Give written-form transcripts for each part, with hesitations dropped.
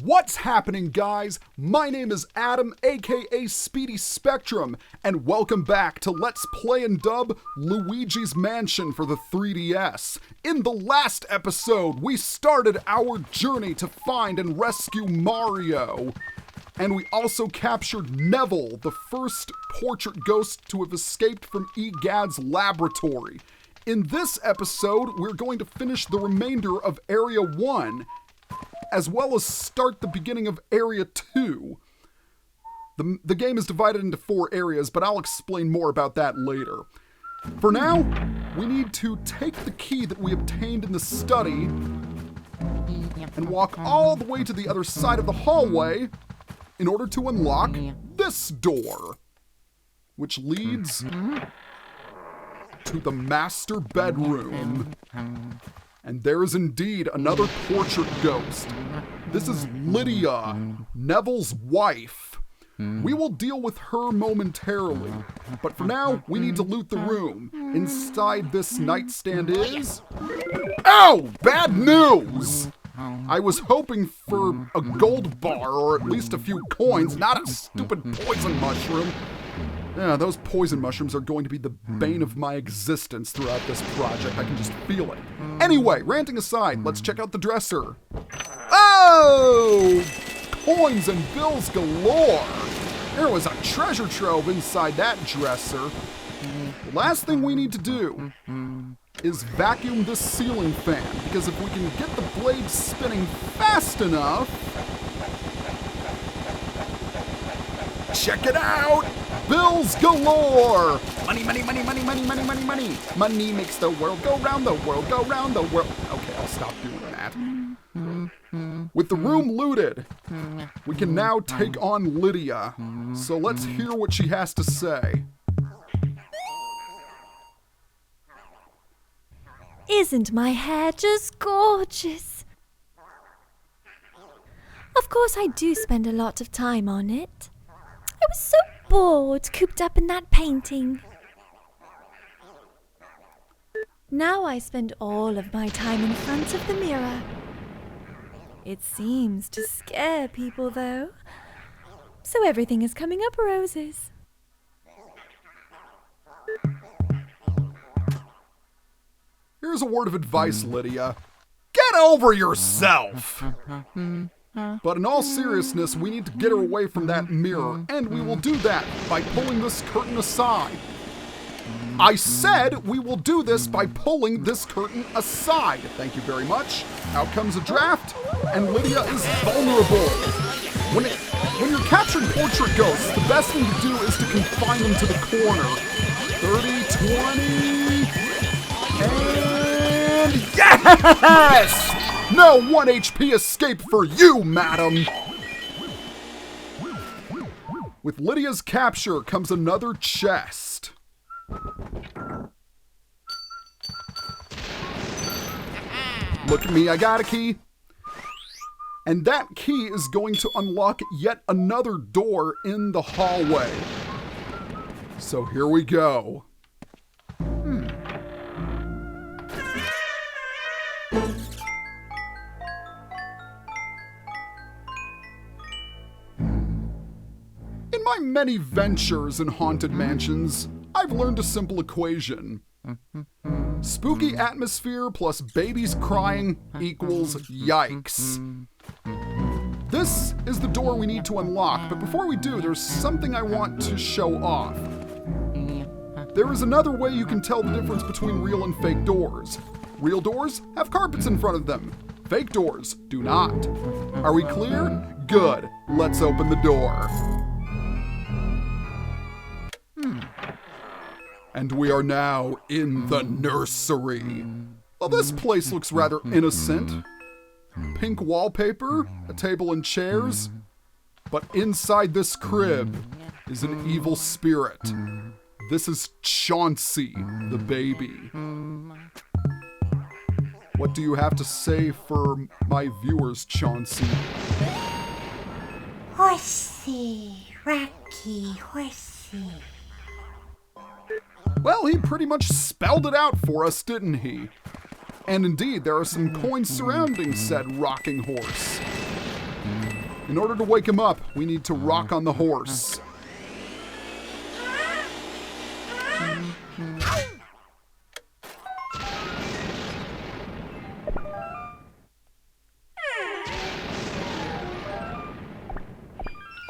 What's happening, guys? My name is Adam, aka Speedy Spectrum, and welcome back to Let's Play and Dub Luigi's Mansion for the 3DS. In the last episode, we started our journey to find and rescue Mario. And we also captured Neville, the first portrait ghost to have escaped from Egad's laboratory. In this episode, we're going to finish the remainder of Area 1, as well as start the beginning of Area 2. The game is divided into 4 areas, but I'll explain more about that later. For now, we need to take the key that we obtained in the study and walk all the way to the other side of the hallway in order to unlock this door, which leads to the master bedroom. And there is indeed another portrait ghost. This is Lydia, Neville's wife. We will deal with her momentarily, but for now, we need to loot the room. Inside this nightstand is... Ow! Bad news! I was hoping for a gold bar or at least a few coins, not a stupid poison mushroom. Yeah, those poison mushrooms are going to be the bane of my existence throughout this project. I can just feel it. Anyway, ranting aside, let's check out the dresser. Oh! Coins and bills galore! There was a treasure trove inside that dresser. The last thing we need to do is vacuum this ceiling fan, because if we can get the blade spinning fast enough... Check it out! Bills galore! Money, money, money, money, money, money, money, money. Money makes the world go round, the world go round, the world... Okay, I'll stop doing that. With the room looted, we can now take on Lydia. So let's hear what she has to say. Isn't my hair just gorgeous? Of course I do spend a lot of time on it. I was so bored cooped up in that painting. Now I spend all of my time in front of the mirror. It seems to scare people, though. So everything is coming up roses. Here's a word of advice, Lydia. Get over yourself! But in all seriousness, we need to get her away from that mirror, and we will do that by pulling this curtain aside. I said we will do this by pulling this curtain aside. Thank you very much. Out comes a draft, and Lydia is vulnerable. When you're capturing portrait ghosts, the best thing to do is to confine them to the corner. 30, 20, and yes! No 1 HP escape for you, madam! With Lydia's capture comes another chest. Look at me, I got a key. And that key is going to unlock yet another door in the hallway. So here we go. In my many ventures in haunted mansions, I've learned a simple equation. Spooky atmosphere plus babies crying equals yikes. This is the door we need to unlock, but before we do, there's something I want to show off. There is another way you can tell the difference between real and fake doors. Real doors have carpets in front of them. Fake doors do not. Are we clear? Good. Let's open the door. And we are now in the nursery. Well, this place looks rather innocent. Pink wallpaper, a table and chairs. But inside this crib is an evil spirit. This is Chauncey, the baby. What do you have to say for my viewers, Chauncey? Horsey, Rocky, horsey. Well, he pretty much spelled it out for us, didn't he? And indeed, there are some coins surrounding said rocking horse. In order to wake him up, we need to rock on the horse.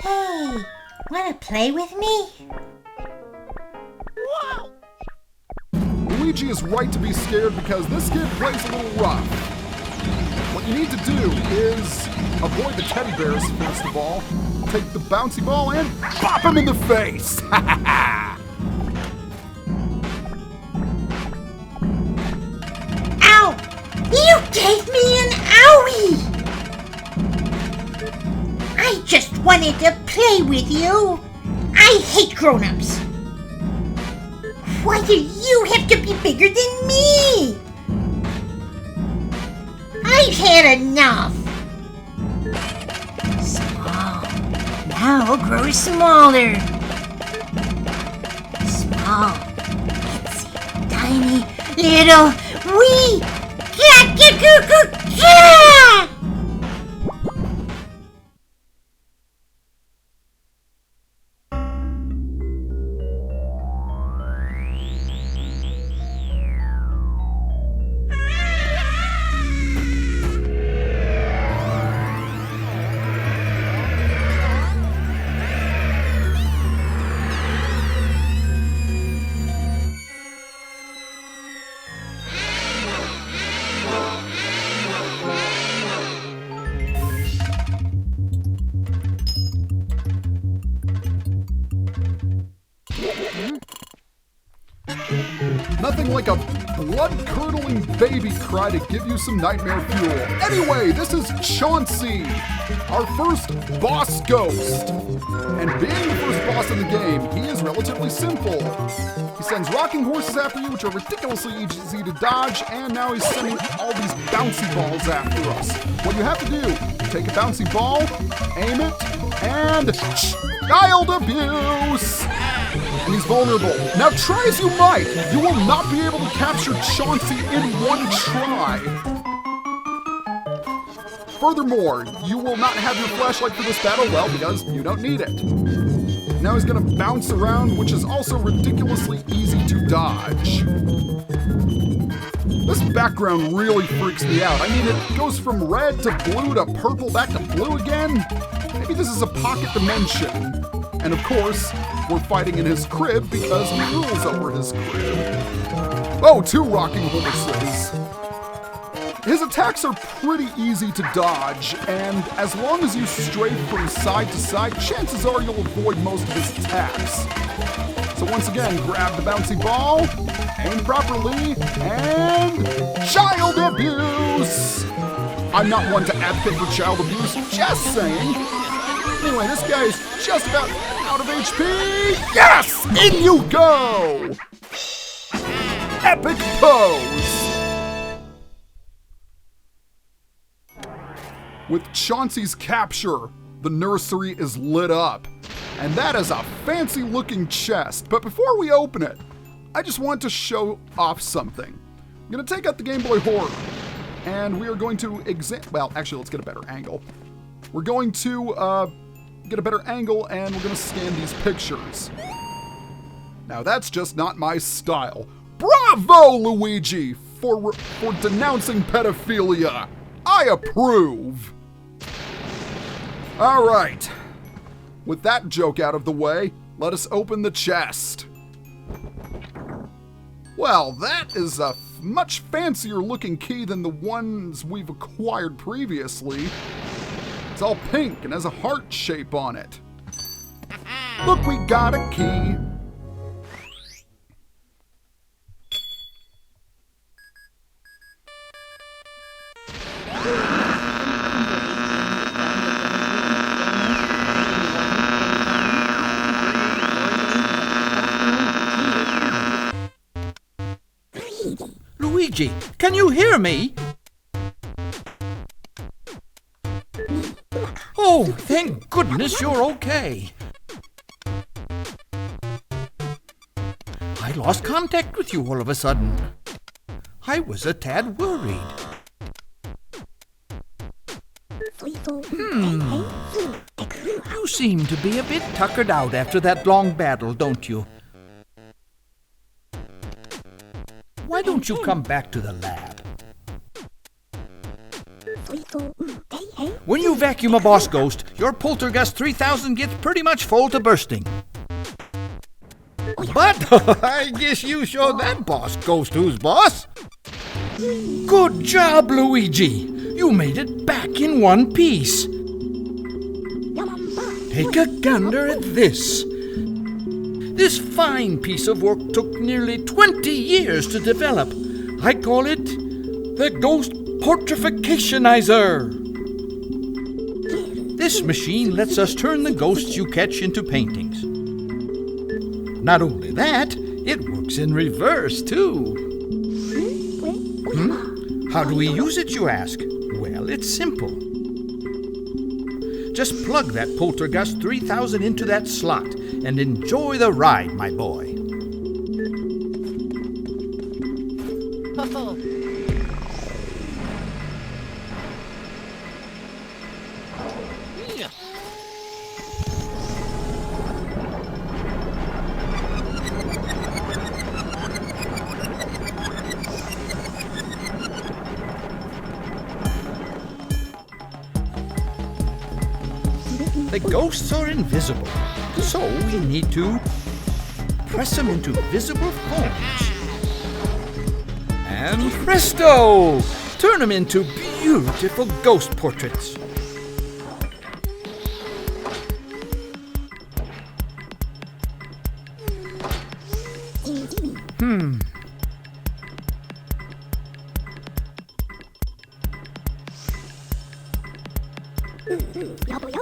Hey, wanna play with me? Luigi is right to be scared because this kid plays a little rough. What you need to do is avoid the teddy bears, first of all. Take the bouncy ball and pop him in the face! Ha ha ha! Ow! You gave me an owie! I just wanted to play with you. I hate grown-ups. Why do you have to be bigger than me? I've had enough. Small. Now grow smaller. Small. Itsy, tiny, little, wee. Ka-ka-ka-ka-ka! Nothing like a blood-curdling baby cry to give you some nightmare fuel. Anyway, this is Chauncey, our first boss ghost. And being the first boss in the game, he is relatively simple. He sends rocking horses after you, which are ridiculously easy to dodge, and now he's sending all these bouncy balls after us. What you have to do, take a bouncy ball, aim it, and child abuse! And he's vulnerable. Now try as you might, you will not be able to capture Chauncey in one try. Furthermore, you will not have your flashlight for this battle, well, because you don't need it. Now he's gonna bounce around, which is also ridiculously easy to dodge. This background really freaks me out. I mean, it goes from red to blue to purple back to blue again. Maybe this is a pocket dimension. And of course, we're fighting in his crib because he rules over his crib. Oh, 2 rocking horses. His attacks are pretty easy to dodge, and as long as you strafe from side to side, chances are you'll avoid most of his attacks. So once again, grab the bouncy ball, aim properly, and child abuse! I'm not one to advocate for child abuse, just saying. Anyway, this guy is just about out of HP. Yes! In you go! Epic pose! With Chauncey's capture, the nursery is lit up. And that is a fancy looking chest. But before we open it, I just want to show off something. I'm gonna take out the Game Boy Horror. And we are going to well, actually, let's get a better angle. We're going to get a better angle, and we're gonna scan these pictures. Now that's just not my style. Bravo, Luigi, for denouncing pedophilia. I approve. All right. With that joke out of the way, let us open the chest. Well, that is a much fancier looking key than the ones we've acquired previously. It's all pink and has a heart shape on it. Look, we got a key. Luigi, can you hear me? Oh, thank goodness you're okay. I lost contact with you all of a sudden. I was a tad worried. You seem to be a bit tuckered out after that long battle, don't you? Why don't you come back to the lab? When you vacuum a boss ghost, your Poltergust 3000 gets pretty much full to bursting. But I guess you showed that boss ghost who's boss. Good job, Luigi. You made it back in one piece. Take a gander at this. This fine piece of work took nearly 20 years to develop. I call it the Ghost Portrificationizer. This machine lets us turn the ghosts you catch into paintings. Not only that, it works in reverse, too. How do we use it, you ask? Well, it's simple. Just plug that Poltergust 3000 into that slot and enjoy the ride, my boy. The ghosts are invisible, so we need to press them into visible forms. And presto! Turn them into beautiful ghost portraits.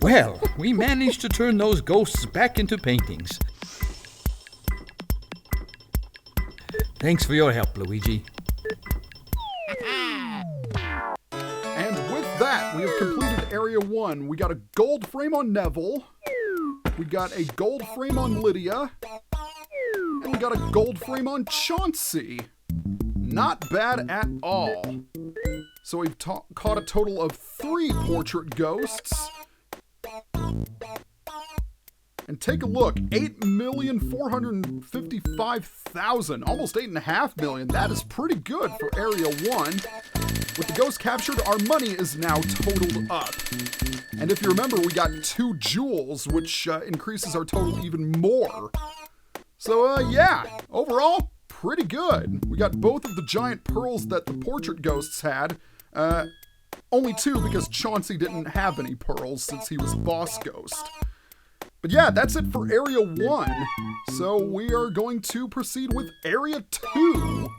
Well, we managed to turn those ghosts back into paintings. Thanks for your help, Luigi. And with that, we have completed Area 1. We got a gold frame on Neville. We got a gold frame on Lydia. And we got a gold frame on Chauncey. Not bad at all. So we've caught a total of 3 portrait ghosts. And take a look, 8,455,000, almost 8.5 million. That is pretty good for Area 1. With the ghost captured, our money is now totaled up. And if you remember, we got 2 jewels, which increases our total even more. So, yeah, overall, pretty good. We got both of the giant pearls that the portrait ghosts had. Only 2 because Chauncey didn't have any pearls since he was boss ghost. But yeah, that's it for Area 1. So we are going to proceed with Area 2.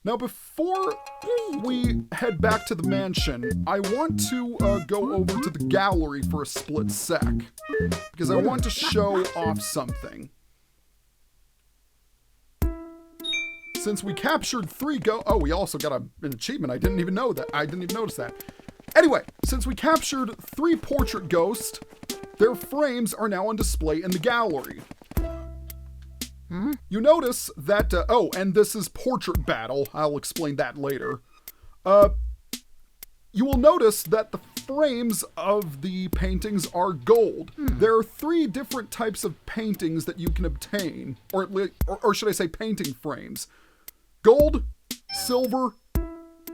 Now before we head back to the mansion, I want to go over to the gallery for a split sec. Because I want to show off something. Since we captured 3 oh, we also got an achievement. I didn't even know that. I didn't even notice that. Anyway, since we captured 3 portrait ghosts, their frames are now on display in the gallery. You notice that, oh, and this is Portrait Battle. I'll explain that later. You will notice that the frames of the paintings are gold. There are 3 different types of paintings that you can obtain, or should I say painting frames. Gold, silver,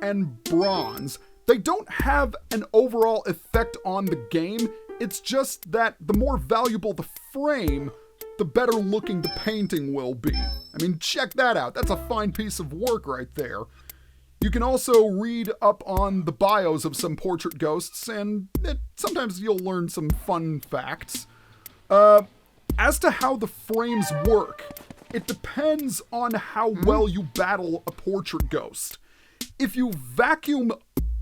and bronze. They don't have an overall effect on the game. It's just that the more valuable the frame, the better looking the painting will be. I mean, check that out. That's a fine piece of work right there. You can also read up on the bios of some portrait ghosts, and sometimes you'll learn some fun facts. As to how the frames work, it depends on how well you battle a portrait ghost. If you vacuum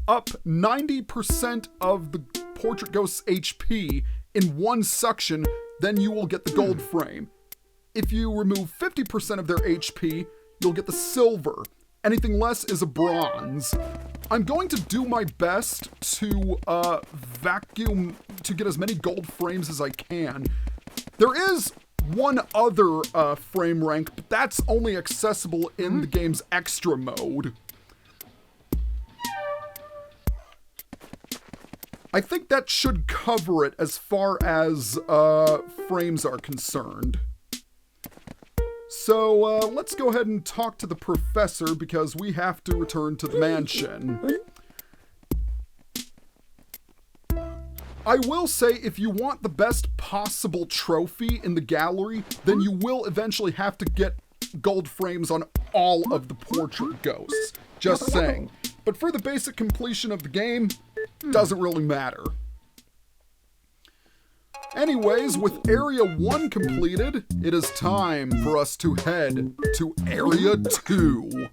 up 90% of the portrait ghost's HP in one suction, then you will get the gold frame. If you remove 50% of their HP, you'll get the silver. Anything less is a bronze. I'm going to do my best to vacuum to get as many gold frames as I can. There is one other frame rank, but that's only accessible in the game's extra mode. I think that should cover it as far as frames are concerned. So let's go ahead and talk to the professor because we have to return to the mansion. I will say, if you want the best possible trophy in the gallery, then you will eventually have to get gold frames on all of the portrait ghosts. Just saying. But for the basic completion of the game, doesn't really matter. Anyways, with Area 1 completed, it is time for us to head to Area 2.